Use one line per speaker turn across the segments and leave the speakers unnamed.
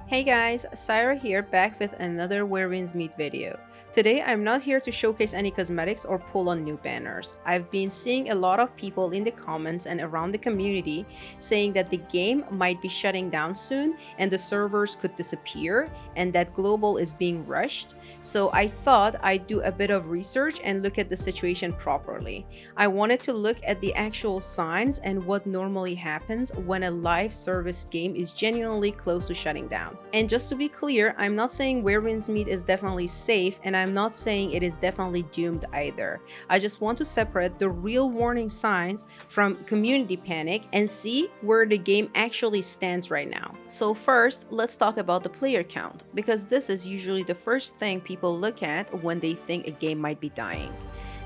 Hey guys, Syra here back with another Where Winds Meet video. Today I'm not here to showcase any cosmetics or pull on new banners. I've been seeing a lot of people in the comments and around the community saying that the game might be shutting down soon and the servers could disappear and that global is being rushed. So I thought I'd do a bit of research and look at the situation properly. I wanted to look at the actual signs and what normally happens when a live service game is genuinely close to shutting down. And just to be clear, I'm not saying Where Winds Meet is definitely safe, and I'm not saying it is definitely doomed either. I just want to separate the real warning signs from community panic and see where the game actually stands right now. So first, let's talk about the player count, because this is usually the first thing people look at when they think a game might be dying.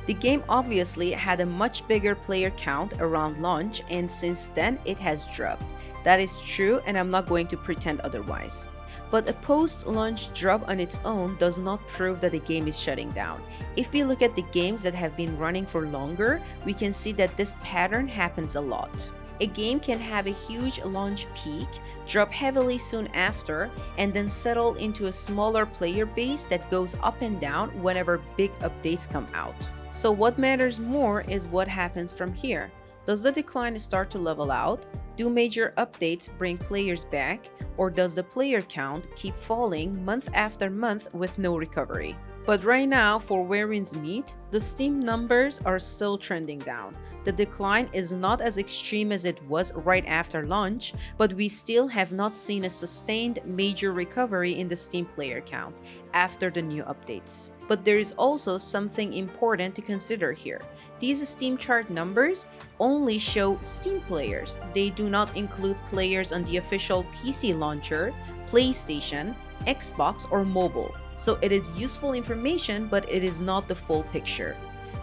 The game obviously had a much bigger player count around launch, and since then it has dropped. That is true, and I'm not going to pretend otherwise. But a post-launch drop on its own does not prove that the game is shutting down. If we look at the games that have been running for longer, we can see that this pattern happens a lot. A game can have a huge launch peak, drop heavily soon after, and then settle into a smaller player base that goes up and down whenever big updates come out. So what matters more is what happens from here. Does the decline start to level out? Do major updates bring players back? Or does the player count keep falling month after month with no recovery? But right now, for Where Winds Meet, the Steam numbers are still trending down. The decline is not as extreme as it was right after launch, but we still have not seen a sustained major recovery in the Steam player count after the new updates. But there is also something important to consider here. These Steam chart numbers only show Steam players. They do not include players on the official PC launcher, PlayStation, Xbox, or mobile. So it is useful information, but it is not the full picture.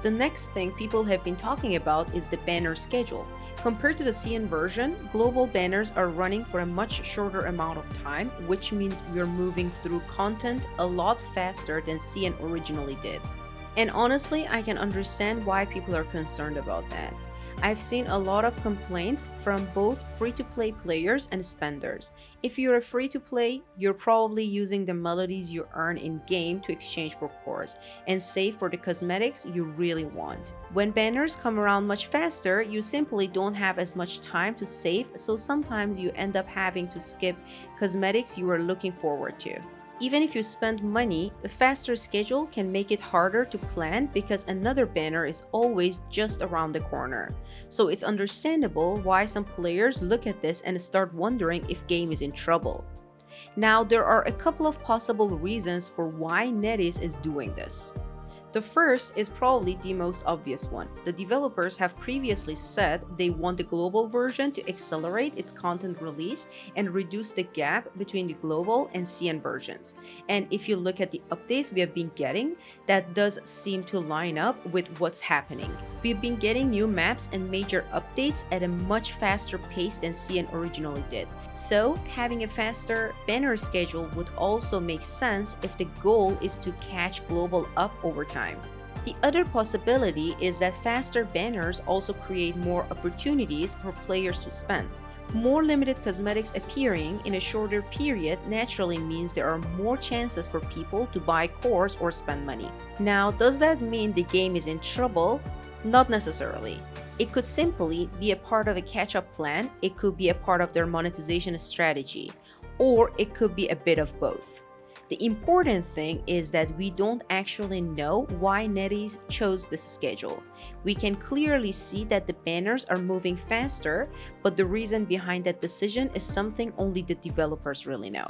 The next thing people have been talking about is the banner schedule. Compared to the CN version, global banners are running for a much shorter amount of time, which means we're moving through content a lot faster than CN originally did. And honestly, I can understand why people are concerned about that. I've seen a lot of complaints from both free-to-play players and spenders. If you're a free-to-play, you're probably using the melodies you earn in-game to exchange for cores and save for the cosmetics you really want. When banners come around much faster, you simply don't have as much time to save, so sometimes you end up having to skip cosmetics you were looking forward to. Even if you spend money, a faster schedule can make it harder to plan because another banner is always just around the corner. So it's understandable why some players look at this and start wondering if game is in trouble. Now, there are a couple of possible reasons for why NetEase is doing this. The first is probably the most obvious one. The developers have previously said they want the global version to accelerate its content release and reduce the gap between the global and CN versions. And if you look at the updates we have been getting, that does seem to line up with what's happening. We've been getting new maps and major updates at a much faster pace than CN originally did. So having a faster banner schedule would also make sense if the goal is to catch global up over time. The other possibility is that faster banners also create more opportunities for players to spend. More limited cosmetics appearing in a shorter period naturally means there are more chances for people to buy cores or spend money. Now, does that mean the game is in trouble? Not necessarily. It could simply be a part of a catch-up plan, it could be a part of their monetization strategy, or it could be a bit of both. The important thing is that we don't actually know why NetEase chose this schedule. We can clearly see that the banners are moving faster, but the reason behind that decision is something only the developers really know.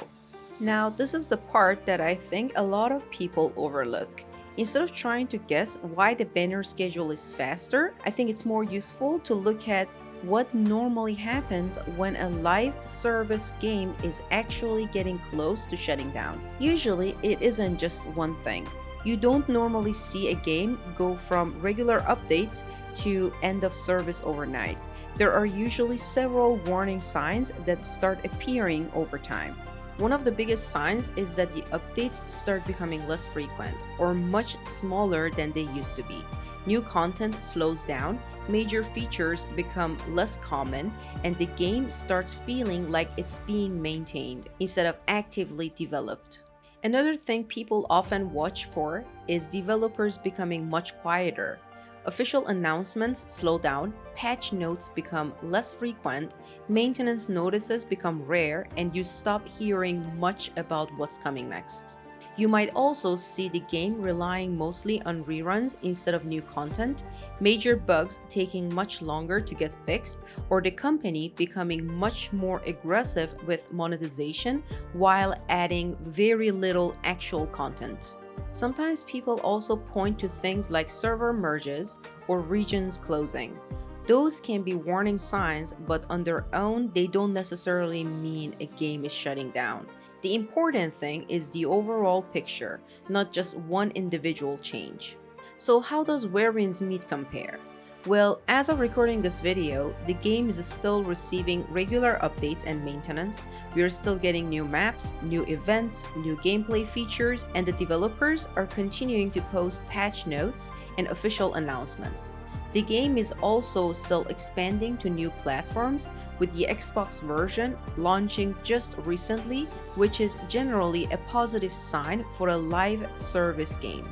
Now, this is the part that I think a lot of people overlook. Instead of trying to guess why the banner schedule is faster, I think it's more useful to look at what normally happens when a live service game is actually getting close to shutting down. Usually, it isn't just one thing. You don't normally see a game go from regular updates to end of service overnight. There are usually several warning signs that start appearing over time. One of the biggest signs is that the updates start becoming less frequent or much smaller than they used to be. new content slows down, major features become less common, and the game starts feeling like it's being maintained instead of actively developed. Another thing people often watch for is developers becoming much quieter. Official announcements slow down, patch notes become less frequent, maintenance notices become rare, and you stop hearing much about what's coming next. You might also see the game relying mostly on reruns instead of new content, major bugs taking much longer to get fixed, or the company becoming much more aggressive with monetization while adding very little actual content. Sometimes people also point to things like server merges or regions closing. Those can be warning signs, but on their own, they don't necessarily mean a game is shutting down. The important thing is the overall picture, not just one individual change. So, how does Where Winds Meet compare? Well, as of recording this video, the game is still receiving regular updates and maintenance. We are still getting new maps, new events, new gameplay features, and the developers are continuing to post patch notes and official announcements. The game is also still expanding to new platforms, with the Xbox version launching just recently, which is generally a positive sign for a live service game.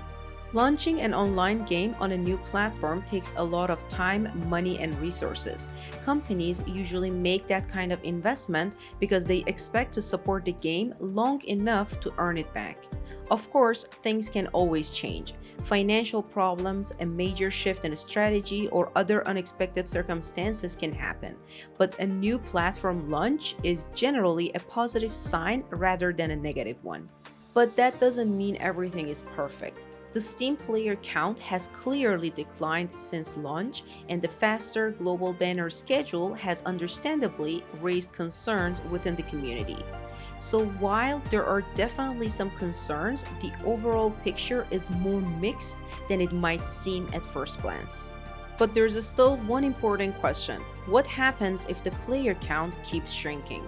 Launching an online game on a new platform takes a lot of time, money, and resources. Companies usually make that kind of investment because they expect to support the game long enough to earn it back. Of course, things can always change. Financial problems, a major shift in strategy, or other unexpected circumstances can happen. But a new platform launch is generally a positive sign rather than a negative one. But that doesn't mean everything is perfect. The Steam player count has clearly declined since launch, and the faster global banner schedule has understandably raised concerns within the community. So while there are definitely some concerns, the overall picture is more mixed than it might seem at first glance. But there's still one important question. What happens if the player count keeps shrinking?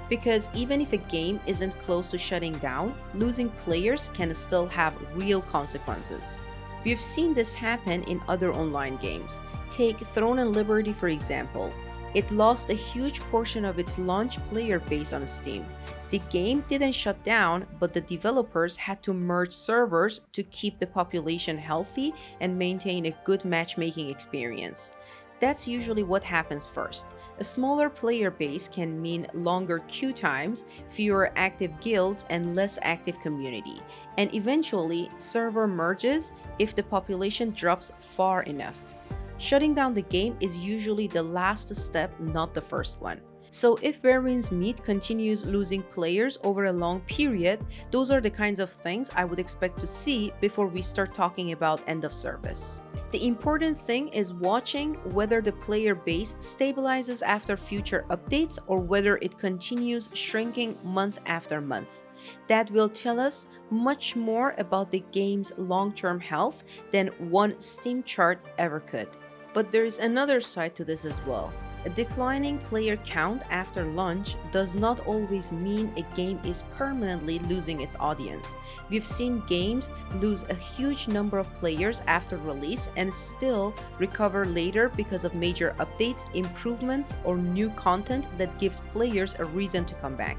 Because even if a game isn't close to shutting down, losing players can still have real consequences. We've seen this happen in other online games. Take Throne and Liberty for example. It lost a huge portion of its launch player base on Steam. The game didn't shut down, but the developers had to merge servers to keep the population healthy and maintain a good matchmaking experience. That's usually what happens first. A smaller player base can mean longer queue times, fewer active guilds, and less active community. And eventually, server merges if the population drops far enough. Shutting down the game is usually the last step, not the first one. So if Where Winds Meet continues losing players over a long period, those are the kinds of things I would expect to see before we start talking about end of service. The important thing is watching whether the player base stabilizes after future updates or whether it continues shrinking month after month. That will tell us much more about the game's long-term health than one Steam chart ever could. But there is another side to this as well. A declining player count after launch does not always mean a game is permanently losing its audience. We've seen games lose a huge number of players after release and still recover later because of major updates, improvements, or new content that gives players a reason to come back.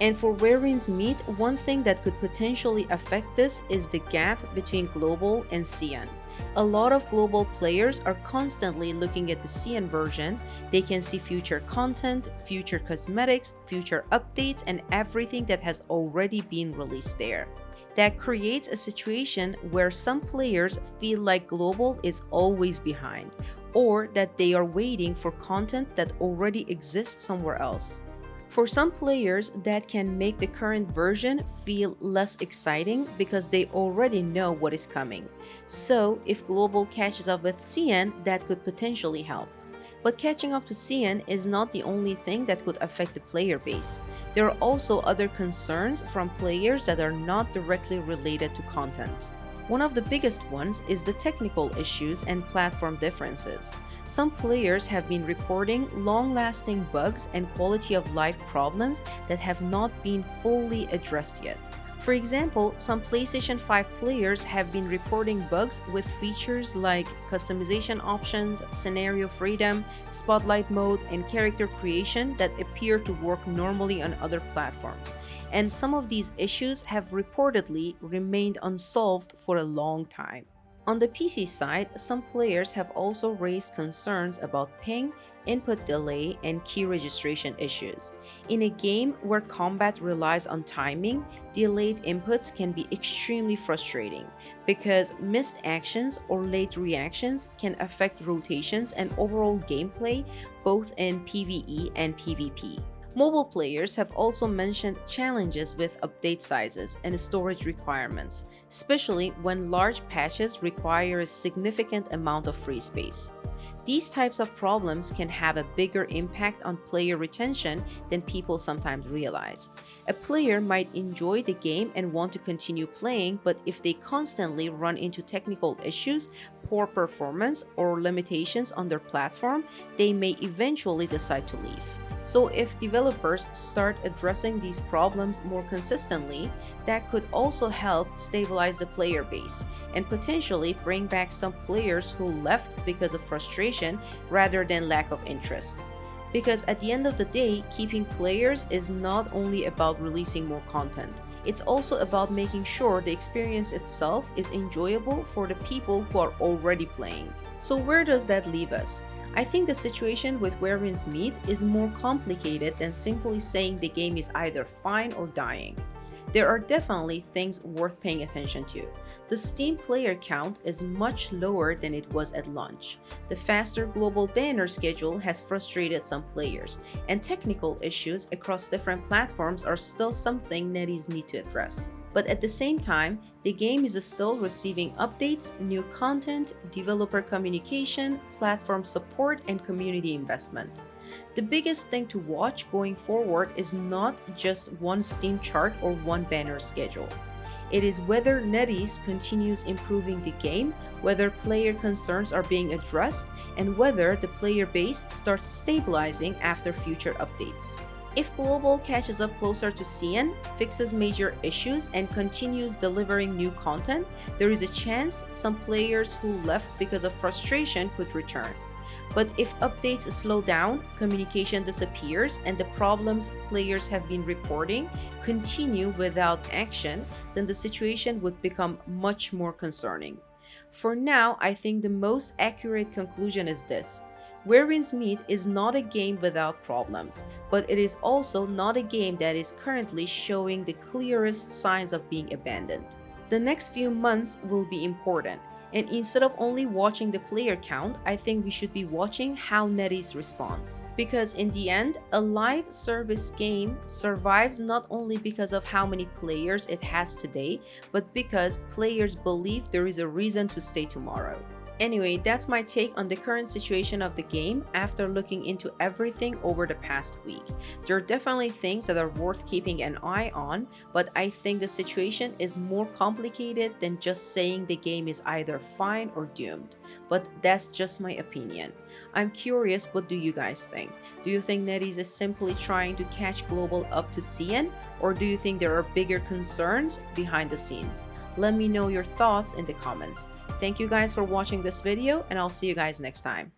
And for Where Winds Meet, one thing that could potentially affect this is the gap between global and CN. A lot of global players are constantly looking at the CN version. They can see future content, future cosmetics, future updates, and everything that has already been released there. That creates a situation where some players feel like global is always behind, or that they are waiting for content that already exists somewhere else. For some players, that can make the current version feel less exciting because they already know what is coming. So, if Global catches up with CN, that could potentially help. But catching up to CN is not the only thing that could affect the player base. There are also other concerns from players that are not directly related to content. One of the biggest ones is the technical issues and platform differences. Some players have been reporting long-lasting bugs and quality of life problems that have not been fully addressed yet. For example, some PlayStation 5 players have been reporting bugs with features like customization options, scenario freedom, spotlight mode, and character creation that appear to work normally on other platforms. And some of these issues have reportedly remained unsolved for a long time. On the PC side, some players have also raised concerns about ping, input delay, and key registration issues. In a game where combat relies on timing, delayed inputs can be extremely frustrating because missed actions or late reactions can affect rotations and overall gameplay both in PvE and PvP. Mobile players have also mentioned challenges with update sizes and storage requirements, especially when large patches require a significant amount of free space. These types of problems can have a bigger impact on player retention than people sometimes realize. A player might enjoy the game and want to continue playing, but if they constantly run into technical issues, poor performance, or limitations on their platform, they may eventually decide to leave. So, if developers start addressing these problems more consistently, that could also help stabilize the player base and potentially bring back some players who left because of frustration rather than lack of interest. Because at the end of the day, keeping players is not only about releasing more content, it's also about making sure the experience itself is enjoyable for the people who are already playing. So, where does that leave us? I think the situation with Where Winds Meet is more complicated than simply saying the game is either fine or dying. There are definitely things worth paying attention to. The Steam player count is much lower than it was at launch. The faster global banner schedule has frustrated some players, and technical issues across different platforms are still something netties need to address. But at the same time, the game is still receiving updates, new content, developer communication, platform support, and community investment. The biggest thing to watch going forward is not just one Steam chart or one banner schedule. It is whether NetEase continues improving the game, whether player concerns are being addressed, and whether the player base starts stabilizing after future updates. If Global catches up closer to CN, fixes major issues, and continues delivering new content, there is a chance some players who left because of frustration could return. But if updates slow down, communication disappears, and the problems players have been reporting continue without action, then the situation would become much more concerning. For now, I think the most accurate conclusion is this. Where Winds Meet is not a game without problems, but it is also not a game that is currently showing the clearest signs of being abandoned. The next few months will be important, and instead of only watching the player count, I think we should be watching how NetEase responds. Because in the end, a live service game survives not only because of how many players it has today, but because players believe there is a reason to stay tomorrow. Anyway, that's my take on the current situation of the game after looking into everything over the past week. There are definitely things that are worth keeping an eye on, but I think the situation is more complicated than just saying the game is either fine or doomed. But that's just my opinion. I'm curious, what do you guys think? Do you think NetEase is simply trying to catch Global up to CN, or do you think there are bigger concerns behind the scenes? Let me know your thoughts in the comments. Thank you guys for watching this video, and I'll see you guys next time.